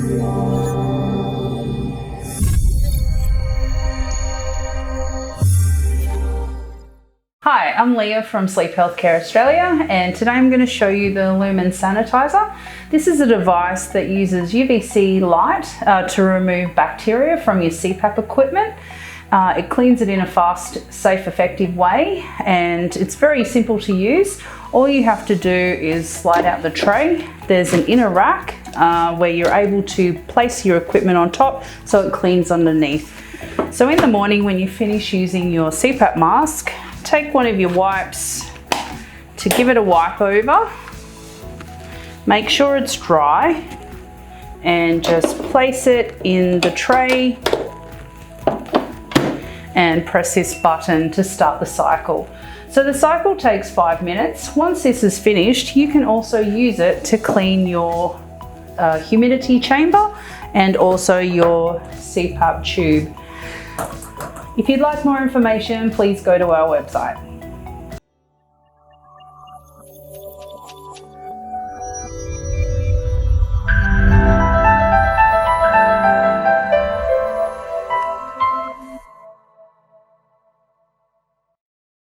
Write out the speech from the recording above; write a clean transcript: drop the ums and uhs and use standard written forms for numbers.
Hi, I'm Leah from Sleep Healthcare Australia, and today I'm going to show you the Lumin Sanitiser. This is a device that uses UVC light to remove bacteria from your CPAP equipment. It cleans it in a fast, safe, effective way, and it's very simple to use. All you have to do is slide out the tray. There's an inner rack where you're able to place your equipment on top so it cleans underneath. So in the morning when you finish using your CPAP mask, take one of your wipes to give it a wipe over. Make sure it's dry and just place it in the tray and press this button to start the cycle. So the cycle takes 5 minutes. Once this is finished, you can also use it to clean your humidity chamber and also your CPAP tube. If you'd like more information, please go to our website.